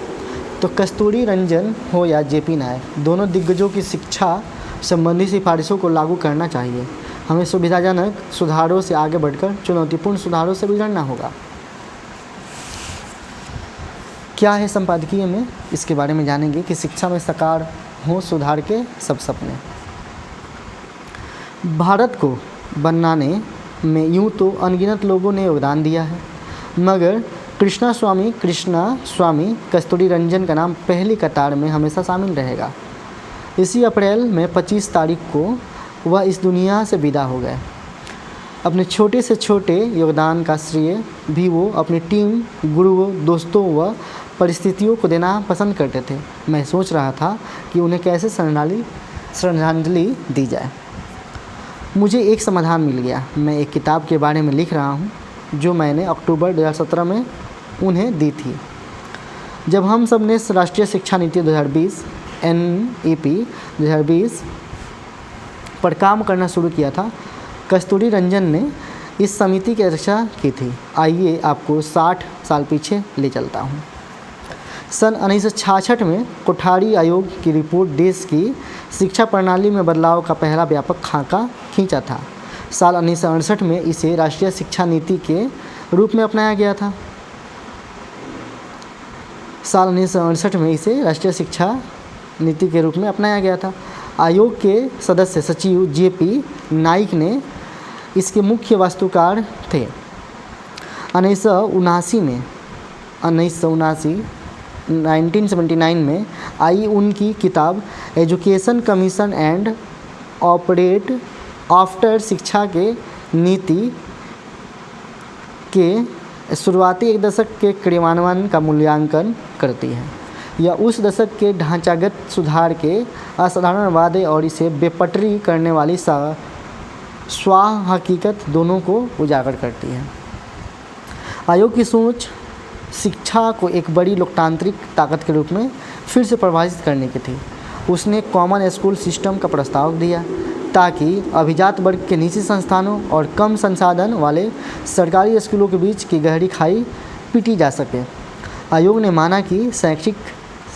तो कस्तूरी रंजन हो या JP नायक, दोनों दिग्गजों की शिक्षा संबंधी सिफारिशों को लागू करना चाहिए। हमें सुविधाजनक सुधारों से आगे बढ़कर चुनौतीपूर्ण सुधारों से गुजरना होगा। क्या है संपादकीय में, इसके बारे में जानेंगे कि शिक्षा में साकार हो सुधार के सब सपने। भारत को बनाने में यूँ तो अनगिनत लोगों ने योगदान दिया है, मगर कृष्णा स्वामी कस्तूरी रंजन का नाम पहली कतार में हमेशा शामिल रहेगा। इसी अप्रैल में 25 तारीख को वह इस दुनिया से विदा हो गए। अपने छोटे से छोटे योगदान का श्रेय भी वो अपनी टीम, गुरुओं, दोस्तों व परिस्थितियों को देना पसंद करते थे। मैं सोच रहा था कि उन्हें कैसे श्रद्धांजलि दी जाए। मुझे एक समाधान मिल गया। मैं एक किताब के बारे में लिख रहा हूँ जो मैंने अक्टूबर 2017 में उन्हें दी थी। जब हम सब ने राष्ट्रीय शिक्षा नीति 2020 NEP 2020 पर काम करना शुरू किया था, कस्तूरी रंजन ने इस समिति की अध्यक्षता की थी। आइए आपको 60 साल पीछे ले चलता हूँ। सन 1966 में कोठारी आयोग की रिपोर्ट देश की शिक्षा प्रणाली में बदलाव का पहला व्यापक खाका खींचा था। साल 1968 में इसे राष्ट्रीय शिक्षा नीति के रूप में अपनाया गया था। साल 1968 में इसे राष्ट्रीय शिक्षा नीति के रूप में अपनाया गया था। आयोग के सदस्य सचिव JP नाइक ने इसके मुख्य वास्तुकार थे। 1979 में आई उनकी किताब education commission and operate after शिक्षा के नीति के शुरुआती 1 दशक के क्रियान्वयन का मूल्यांकन करती है। यह उस दशक के ढांचागत सुधार के असाधारण वादे और इसे बेपटरी करने वाली हकीकत दोनों को उजागर करती है। आयोग की सोच शिक्षा को एक बड़ी लोकतांत्रिक ताकत के रूप में फिर से परिभाषित करने की थी। उसने कॉमन स्कूल सिस्टम का प्रस्ताव दिया ताकि अभिजात वर्ग के निजी संस्थानों और कम संसाधन वाले सरकारी स्कूलों के बीच की गहरी खाई पीटी जा सके। आयोग ने माना कि शैक्षिक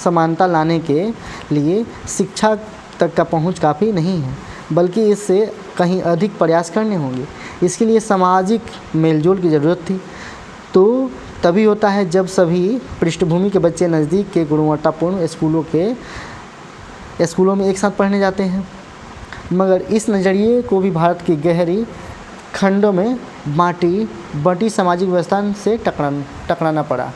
समानता लाने के लिए शिक्षा तक का पहुंच काफ़ी नहीं है, बल्कि इससे कहीं अधिक प्रयास करने होंगे। इसके लिए सामाजिक मेलजोल की ज़रूरत थी। तो तभी होता है जब सभी पृष्ठभूमि के बच्चे नज़दीक के गुणवत्तापूर्ण स्कूलों में एक साथ पढ़ने जाते हैं। मगर इस नज़रिए को भी भारत की गहरी खंडों में बाँटी सामाजिक व्यवस्था से टकराना पड़ा।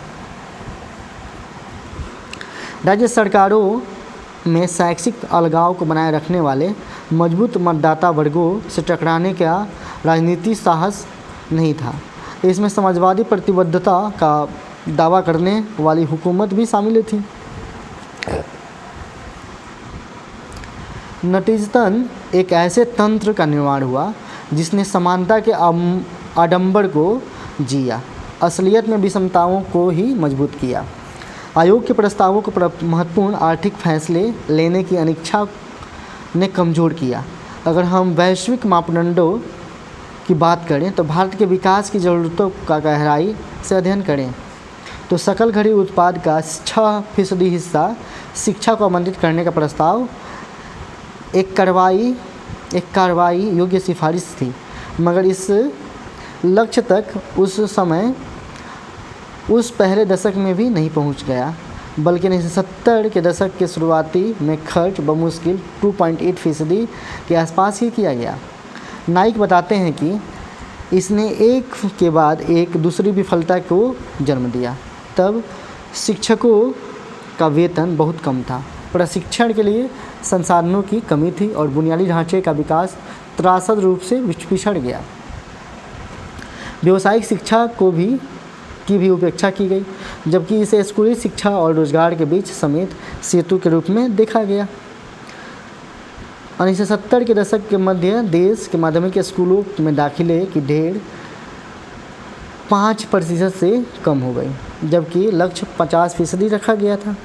राज्य सरकारों में शैक्षिक अलगाव को बनाए रखने वाले मजबूत मतदाता वर्गों से टकराने का राजनीतिक साहस नहीं था। इसमें समाजवादी प्रतिबद्धता का दावा करने वाली हुकूमत भी शामिल थी। नतीजतन एक ऐसे तंत्र का निर्माण हुआ जिसने समानता के आडंबर को जिया, असलियत में विषमताओं को ही मजबूत किया। आयोग के प्रस्तावों को महत्वपूर्ण आर्थिक फैसले लेने की अनिच्छा ने कमज़ोर किया। अगर हम वैश्विक मापदंडों की बात करें तो भारत के विकास की ज़रूरतों का गहराई से अध्ययन करें तो सकल घरेलू उत्पाद का 6% हिस्सा शिक्षा को आवंटित करने का प्रस्ताव एक कार्रवाई योग्य सिफारिश थी, मगर इस लक्ष्य तक उस पहले दशक में भी नहीं पहुंच गया, बल्कि 1970 के दशक के शुरुआती में खर्च बमुश्किल 2.8% के आसपास ही किया गया। नाइक बताते हैं कि इसने एक के बाद एक दूसरी विफलता को जन्म दिया। तब शिक्षकों का वेतन बहुत कम था, प्रशिक्षण के लिए संसाधनों की कमी थी और बुनियादी ढांचे का विकास त्रासद रूप से पिछड़ गया। व्यावसायिक शिक्षा की भी उपेक्षा की गई, जबकि इसे स्कूली शिक्षा और रोजगार के बीच समेत सेतु के रूप में देखा गया। 1970 के दशक के मध्य देश के माध्यमिक स्कूलों में दाखिले की ढेर 5% से कम हो गई, जबकि लक्ष्य 50% रखा गया था।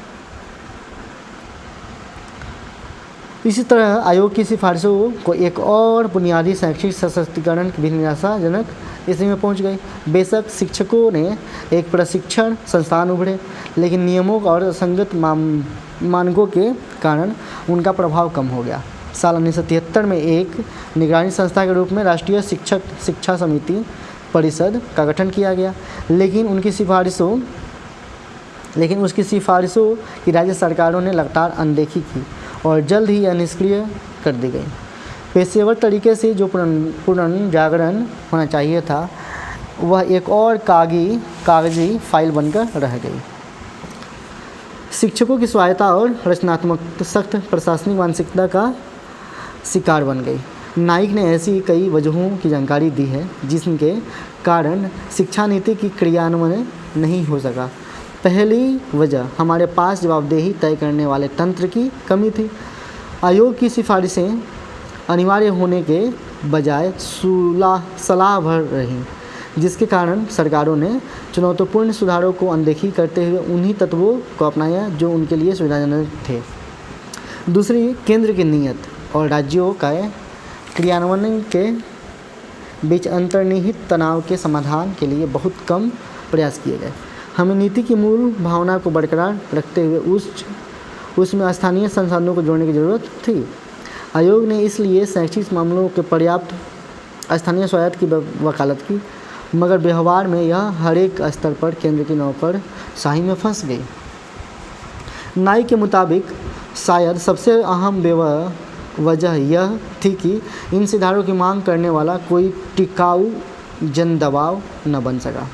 इसी तरह आयोग की सिफारिशों को एक और बुनियादी शैक्षिक सशक्तिकरण की भी निराशाजनक स्थिति में पहुंच गई। बेशक शिक्षकों ने एक प्रशिक्षण संस्थान उभरे, लेकिन नियमों और असंगत मानकों के कारण उनका प्रभाव कम हो गया। साल 1973 में एक निगरानी संस्था के रूप में राष्ट्रीय शिक्षा समिति परिषद का गठन किया गया, लेकिन उसकी सिफारिशों की राज्य सरकारों ने लगातार अनदेखी की और जल्द ही यह निष्क्रिय कर दी गई। पेशेवर तरीके से जो पुनर्जागरण होना चाहिए था, वह एक और कागजी फाइल बनकर रह गई। शिक्षकों की स्वायत्ता और रचनात्मक सख्त प्रशासनिक मानसिकता का शिकार बन गई। नाइक ने ऐसी कई वजहों की जानकारी दी है जिनके कारण शिक्षा नीति की क्रियान्वयन नहीं हो सका। पहली वजह हमारे पास जवाबदेही तय करने वाले तंत्र की कमी थी। आयोग की सिफारिशें अनिवार्य होने के बजाय सलाह भर रहीं, जिसके कारण सरकारों ने चुनौतीपूर्ण सुधारों को अनदेखी करते हुए उन्हीं तत्वों को अपनाया जो उनके लिए सुविधाजनक थे। दूसरी, केंद्र की नीयत और राज्यों का क्रियान्वयन के बीच अंतर्निहित तनाव के समाधान के लिए बहुत कम प्रयास किए गए। हमें नीति की मूल भावना को बरकरार रखते हुए उसमें स्थानीय संसाधनों को जोड़ने की ज़रूरत थी। आयोग ने इसलिए शैक्षिक मामलों के पर्याप्त स्थानीय स्वायत्त की वकालत की, मगर व्यवहार में यह हर एक स्तर पर केंद्र की नौकरशाही में फंस गई। नाइक के मुताबिक शायद सबसे अहम वजह यह थी कि इन सुधारों की मांग करने वाला कोई टिकाऊ जन दबाव न बन सका।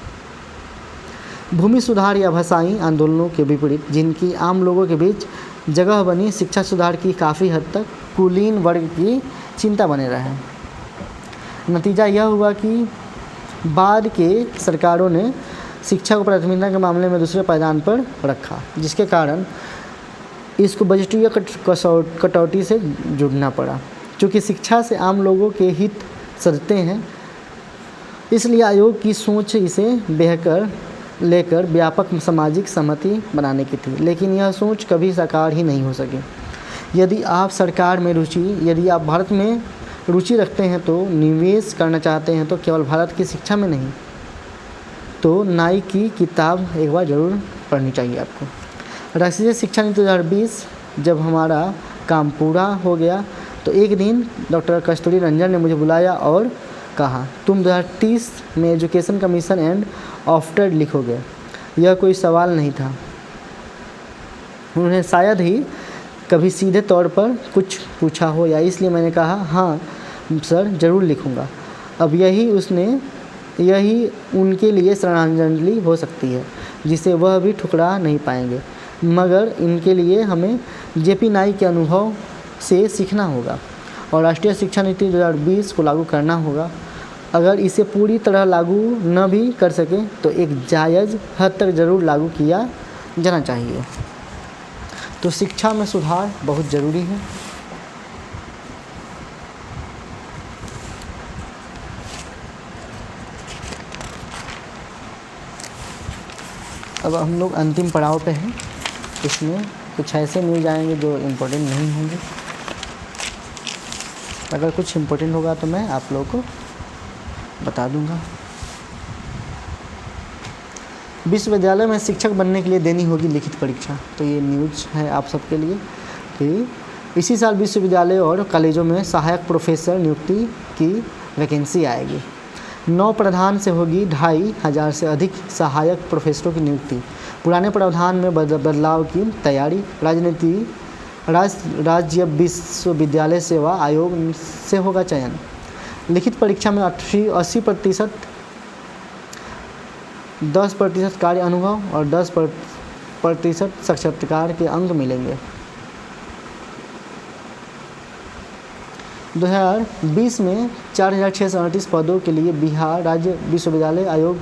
भूमि सुधार या भाषाई आंदोलनों के विपरीत, जिनकी आम लोगों के बीच जगह बनी, शिक्षा सुधार की काफ़ी हद तक कुलीन वर्ग की चिंता बने रहे। नतीजा यह हुआ कि बाद के सरकारों ने शिक्षा को प्राथमिकता के मामले में दूसरे पायदान पर रखा, जिसके कारण इसको बजटीय कटौती से जुड़ना पड़ा। चूँकि शिक्षा से आम लोगों के हित सधते हैं, इसलिए आयोग की सोच इसे बेहतर लेकर व्यापक सामाजिक सहमति बनाने की थी, लेकिन यह सोच कभी साकार ही नहीं हो सकी। यदि आप भारत में रुचि रखते हैं तो निवेश करना चाहते हैं तो केवल भारत की शिक्षा में नहीं, तो नाइक की किताब एक बार ज़रूर पढ़नी चाहिए आपको। राष्ट्रीय शिक्षा नीति 2020 जब हमारा काम पूरा हो गया तो एक दिन डॉक्टर कस्तूरी रंजन ने मुझे बुलाया और कहा, तुम 2030 में एजुकेशन का मिशन एंड आफ्टर लिखोगे। यह कोई सवाल नहीं था। उन्होंने शायद ही कभी सीधे तौर पर कुछ पूछा हो, या इसलिए मैंने कहा, हाँ सर, ज़रूर लिखूँगा। अब यही उनके लिए श्रद्धांजलि हो सकती है जिसे वह भी ठुकरा नहीं पाएंगे। मगर इनके लिए हमें जेपी नाइक के अनुभव से सीखना होगा और राष्ट्रीय शिक्षा नीति 2020 को लागू करना होगा। अगर इसे पूरी तरह लागू न भी कर सके तो एक जायज़ हद तक ज़रूर लागू किया जाना चाहिए। तो शिक्षा में सुधार बहुत ज़रूरी है। अब हम लोग अंतिम पड़ाव पे हैं। इसमें कुछ ऐसे न्यूज़ आएंगे जो इम्पोर्टेंट नहीं होंगे। अगर कुछ इम्पोर्टेंट होगा तो मैं आप लोगों को बता दूंगा। विश्वविद्यालय में शिक्षक बनने के लिए देनी होगी लिखित परीक्षा। तो ये न्यूज़ है आप सबके लिए कि इसी साल विश्वविद्यालय और कॉलेजों में सहायक प्रोफेसर नियुक्ति की वैकेंसी आएगी। 9 प्रधान से होगी 2500 से अधिक सहायक प्रोफेसरों की नियुक्ति। पुराने प्रावधान में बदलाव की तैयारी। राज्य विश्वविद्यालय सेवा आयोग से होगा चयन। लिखित परीक्षा में 80%, 10% कार्य अनुभव और 10% साक्षात्कार के अंक मिलेंगे। 2020 में 4638 पदों के लिए बिहार राज्य विश्वविद्यालय आयोग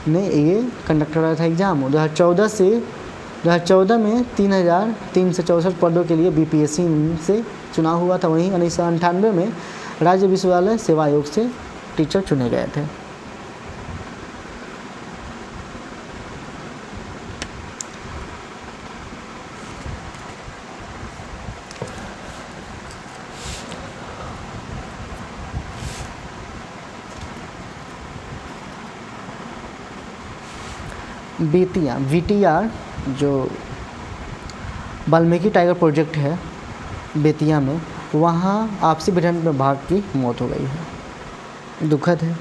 ने ये कंडक्ट कराया था एग्ज़ाम। 2014 में 3364 पदों के लिए बीपीएससी से चुनाव हुआ था। वहीं 1998 में राज्य विश्वविद्यालय सेवा आयोग से टीचर चुने गए थे। बेतिया VTR जो वाल्मीकि टाइगर प्रोजेक्ट है बेतिया में, वहाँ आपसी भिड़ंत में बाघ की मौत हो गई है। दुखद है।